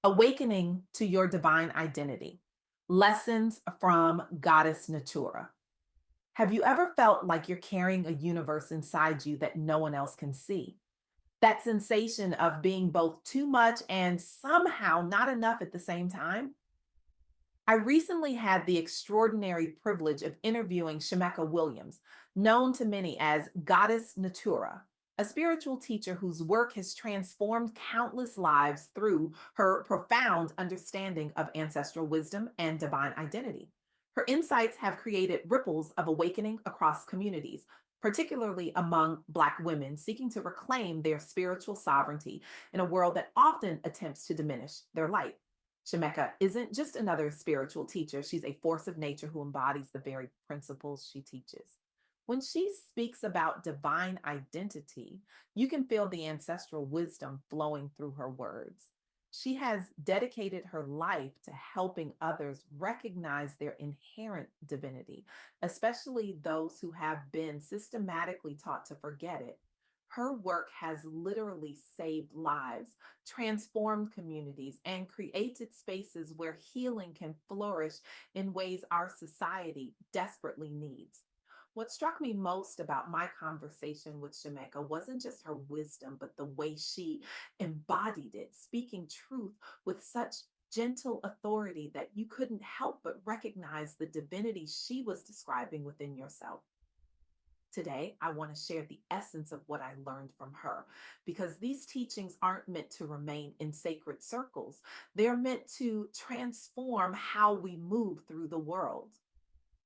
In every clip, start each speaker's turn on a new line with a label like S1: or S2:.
S1: Awakening to your divine identity. Lessons from Goddess Natura. Have you ever felt like you're carrying a universe inside you that no one else can see? That sensation of being both too much and somehow not enough at the same time? I recently had the extraordinary privilege of interviewing Shimeka Williams, known to many as Goddess Natura, a spiritual teacher whose work has transformed countless lives through her profound understanding of ancestral wisdom and divine identity. Her insights have created ripples of awakening across communities, particularly among Black women seeking to reclaim their spiritual sovereignty in a world that often attempts to diminish their light. Shemeka isn't just another spiritual teacher, she's a force of nature who embodies the very principles she teaches. When she speaks about divine identity, you can feel the ancestral wisdom flowing through her words. She has dedicated her life to helping others recognize their inherent divinity, especially those who have been systematically taught to forget it. Her work has literally saved lives, transformed communities, and created spaces where healing can flourish in ways our society desperately needs. What struck me most about my conversation with Shemeka wasn't just her wisdom, but the way she embodied it, speaking truth with such gentle authority that you couldn't help but recognize the divinity she was describing within yourself. Today, I want to share the essence of what I learned from her because these teachings aren't meant to remain in sacred circles. They're meant to transform how we move through the world.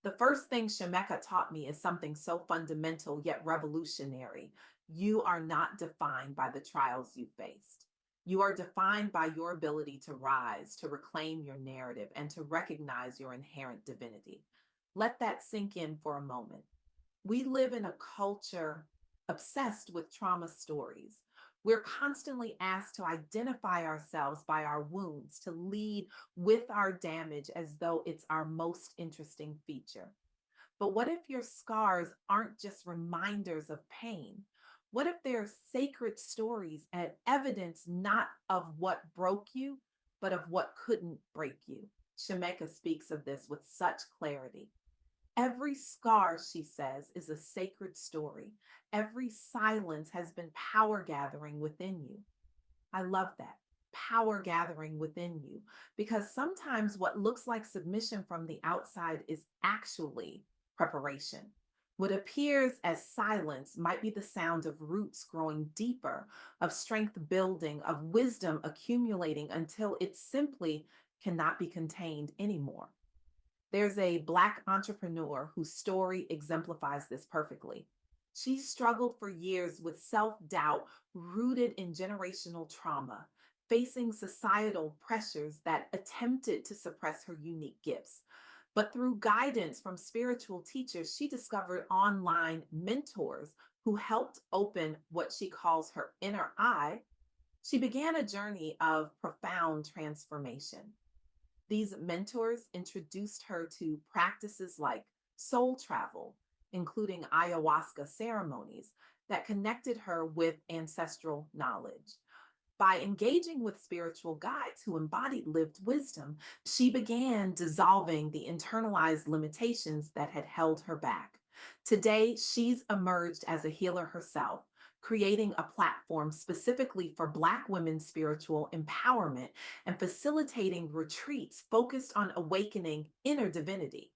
S1: The first thing Shemeka taught me is something so fundamental yet revolutionary. You are not defined by the trials you faced. You are defined by your ability to rise, to reclaim your narrative, and to recognize your inherent divinity. Let that sink in for a moment. We live in a culture obsessed with trauma stories. We're constantly asked to identify ourselves by our wounds, to lead with our damage as though it's our most interesting feature. But what if your scars aren't just reminders of pain? What if they're sacred stories and evidence not of what broke you, but of what couldn't break you? Shemeka speaks of this with such clarity. Every scar, she says, is a sacred story. Every silence has been power gathering within you. I love that. Power gathering within you. Because sometimes what looks like submission from the outside is actually preparation. What appears as silence might be the sound of roots growing deeper, of strength building, of wisdom accumulating until it simply cannot be contained anymore. There's a Black entrepreneur whose story exemplifies this perfectly. She struggled for years with self doubt rooted in generational trauma, facing societal pressures that attempted to suppress her unique gifts. But through guidance from spiritual teachers, she discovered online mentors who helped open what she calls her inner eye. She began a journey of profound transformation. These mentors introduced her to practices like soul travel, including ayahuasca ceremonies that connected her with ancestral knowledge. By engaging with spiritual guides who embodied lived wisdom, she began dissolving the internalized limitations that had held her back. Today, she's emerged as a healer herself, creating a platform specifically for Black women's spiritual empowerment and facilitating retreats focused on awakening inner divinity.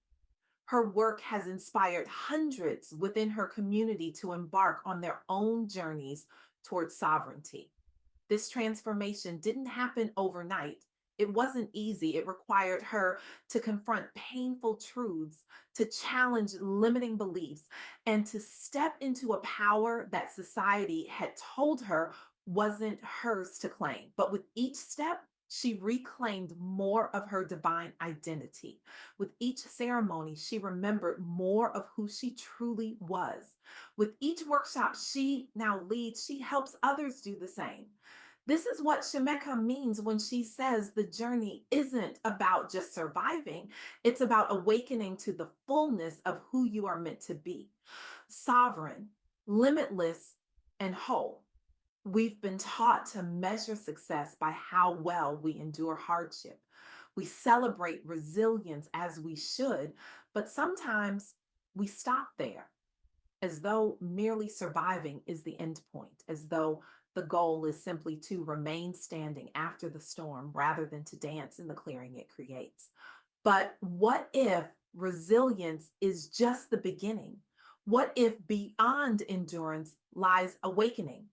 S1: Her work has inspired hundreds within her community to embark on their own journeys towards sovereignty. This transformation didn't happen overnight. It wasn't easy. It required her to confront painful truths, to challenge limiting beliefs, and to step into a power that society had told her wasn't hers to claim. But with each step, she reclaimed more of her divine identity. With each ceremony, she remembered more of who she truly was. With each workshop she now leads, she helps others do the same. This is what Shemeka means when she says the journey isn't about just surviving, it's about awakening to the fullness of who you are meant to be, sovereign, limitless, and whole. We've been taught to measure success by how well we endure hardship. We celebrate resilience as we should, but sometimes we stop there, as though merely surviving is the end point, as though the goal is simply to remain standing after the storm rather than to dance in the clearing it creates. But what if resilience is just the beginning? What if beyond endurance lies awakening?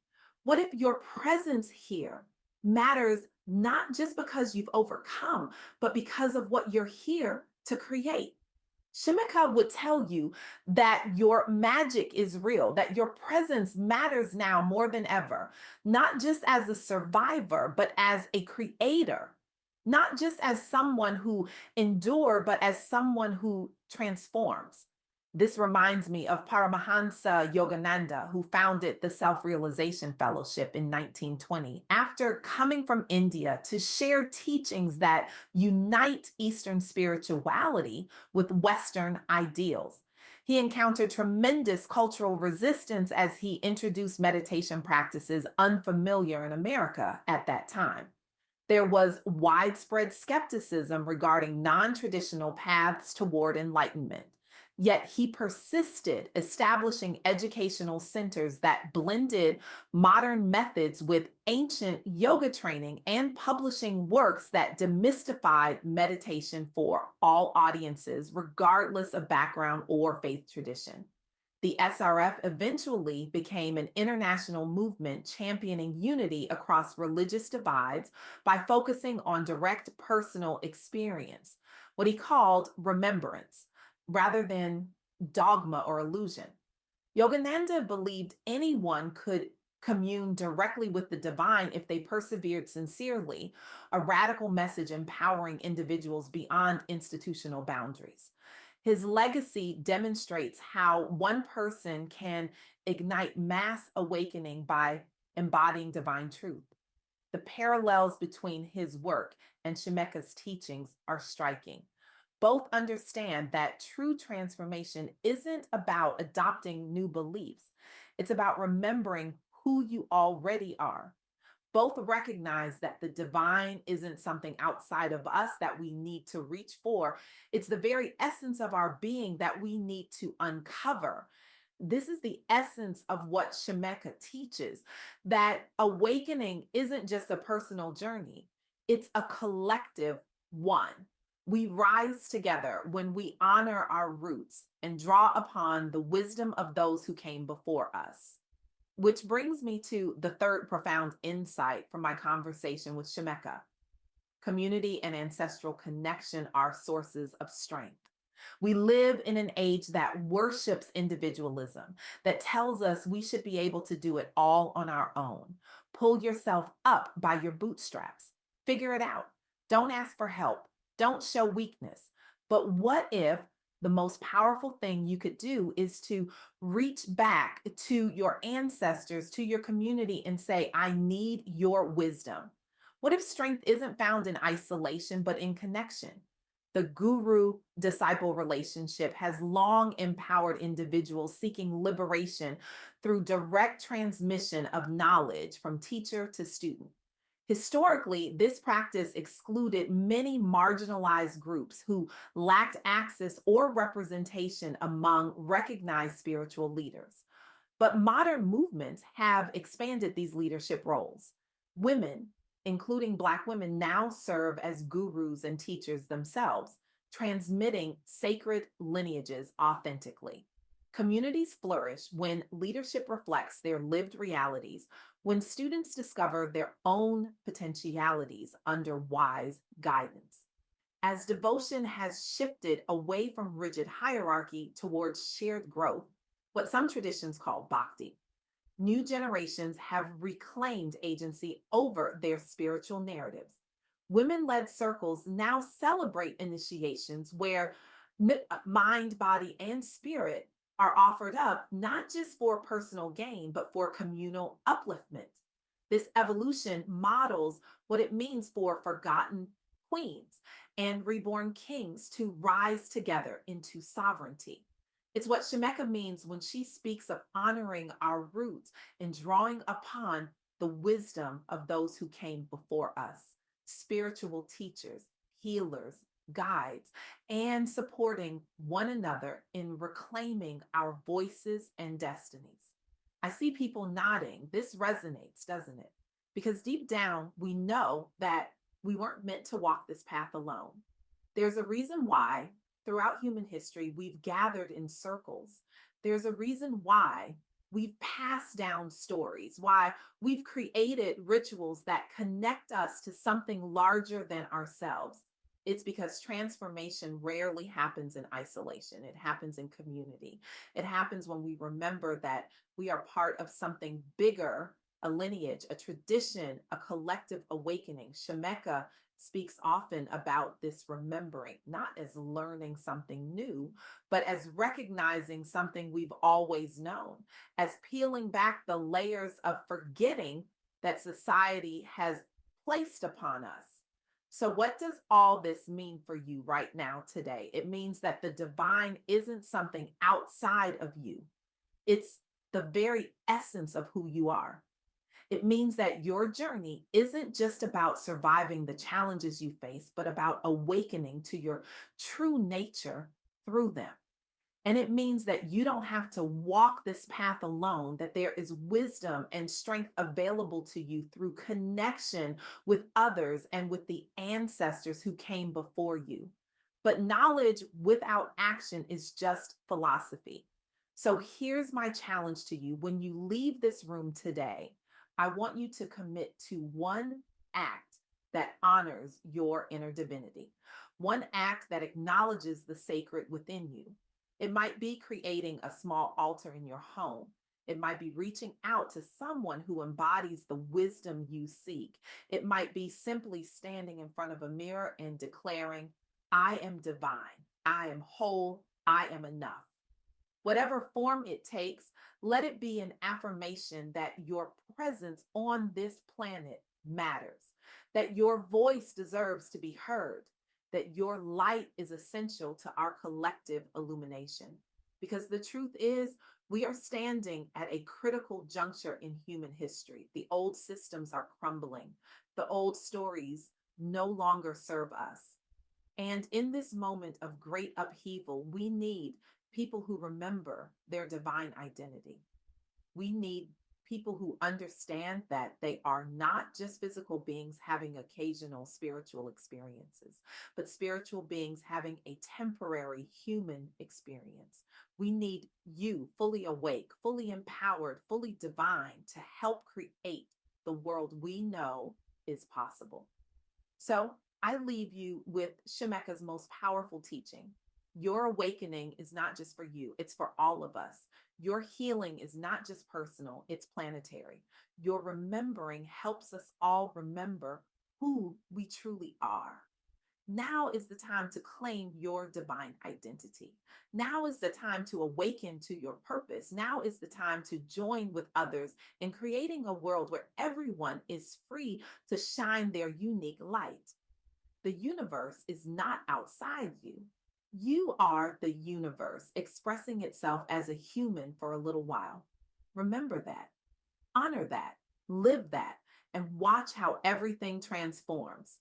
S1: What if your presence here matters not just because you've overcome, but because of what you're here to create? Shimeka would tell you that your magic is real, that your presence matters now more than ever, not just as a survivor, but as a creator, not just as someone who endure, but as someone who transforms. This reminds me of Paramahansa Yogananda, who founded the Self Realization Fellowship in 1920 after coming from India to share teachings that unite Eastern spirituality with Western ideals. He encountered tremendous cultural resistance as he introduced meditation practices unfamiliar in America at that time. There was widespread skepticism regarding non traditional paths toward enlightenment. Yet he persisted, establishing educational centers that blended modern methods with ancient yoga training and publishing works that demystified meditation for all audiences, regardless of background or faith tradition. The SRF eventually became an international movement championing unity across religious divides by focusing on direct personal experience, what he called remembrance, rather than dogma or illusion. Yogananda believed anyone could commune directly with the divine if they persevered sincerely, a radical message empowering individuals beyond institutional boundaries. His legacy demonstrates how one person can ignite mass awakening by embodying divine truth. The parallels between his work and Shimeka's teachings are striking. Both understand that true transformation isn't about adopting new beliefs, it's about remembering who you already are. Both recognize that the divine isn't something outside of us that we need to reach for. It's the very essence of our being that we need to uncover. This is the essence of what Shemeka teaches, that awakening isn't just a personal journey, it's a collective one. We rise together when we honor our roots and draw upon the wisdom of those who came before us. Which brings me to the third profound insight from my conversation with Shemeka. Community and ancestral connection are sources of strength. We live in an age that worships individualism, that tells us we should be able to do it all on our own. Pull yourself up by your bootstraps. Figure it out. Don't ask for help. Don't show weakness. But what if the most powerful thing you could do is to reach back to your ancestors, to your community, and say, I need your wisdom? What if strength isn't found in isolation, but in connection? The guru disciple relationship has long empowered individuals seeking liberation through direct transmission of knowledge from teacher to student. Historically, this practice excluded many marginalized groups who lacked access or representation among recognized spiritual leaders. But modern movements have expanded these leadership roles. Women, including Black women, now serve as gurus and teachers themselves, transmitting sacred lineages authentically. Communities flourish when leadership reflects their lived realities, when students discover their own potentialities under wise guidance. As devotion has shifted away from rigid hierarchy towards shared growth, what some traditions call bhakti, new generations have reclaimed agency over their spiritual narratives. Women led circles now celebrate initiations where mind, body, and spirit are offered up not just for personal gain, but for communal upliftment. This evolution models what it means for forgotten queens and reborn kings to rise together into sovereignty. It's what Shemeka means when she speaks of honoring our roots and drawing upon the wisdom of those who came before us, spiritual teachers, healers, guides, and supporting one another in reclaiming our voices and destinies. I see people nodding. This resonates, doesn't it? Because deep down, we know that we weren't meant to walk this path alone. There's a reason why throughout human history we've gathered in circles. There's a reason why we've passed down stories, why we've created rituals that connect us to something larger than ourselves. It's because transformation rarely happens in isolation. It happens in community. It happens when we remember that we are part of something bigger, a lineage, a tradition, a collective awakening. Shimeka speaks often about this remembering, not as learning something new, but as recognizing something we've always known, as peeling back the layers of forgetting that society has placed upon us. So, what does all this mean for you right now today? It means that the divine isn't something outside of you, it's the very essence of who you are. It means that your journey isn't just about surviving the challenges you face, but about awakening to your true nature through them. And it means that you don't have to walk this path alone, that there is wisdom and strength available to you through connection with others and with the ancestors who came before you. But knowledge without action is just philosophy. So here's my challenge to you. When you leave this room today, I want you to commit to one act that honors your inner divinity, one act that acknowledges the sacred within you. It might be creating a small altar in your home. It might be reaching out to someone who embodies the wisdom you seek. It might be simply standing in front of a mirror and declaring, I am divine, I am whole, I am enough. Whatever form it takes, let it be an affirmation that your presence on this planet matters, that your voice deserves to be heard, that your light is essential to our collective illumination. Because the truth is, we are standing at a critical juncture in human history. The old systems are crumbling, the old stories no longer serve us. And in this moment of great upheaval, we need people who remember their divine identity. We need people who understand that they are not just physical beings having occasional spiritual experiences, but spiritual beings having a temporary human experience. We need you fully awake, fully empowered, fully divine to help create the world we know is possible. So I leave you with Shemeka's most powerful teaching. Your awakening is not just for you, it's for all of us. Your healing is not just personal, it's planetary. Your remembering helps us all remember who we truly are. Now is the time to claim your divine identity. Now is the time to awaken to your purpose. Now is the time to join with others in creating a world where everyone is free to shine their unique light. The universe is not outside you. You are the universe expressing itself as a human for a little while. Remember that, honor that, live that, and watch how everything transforms.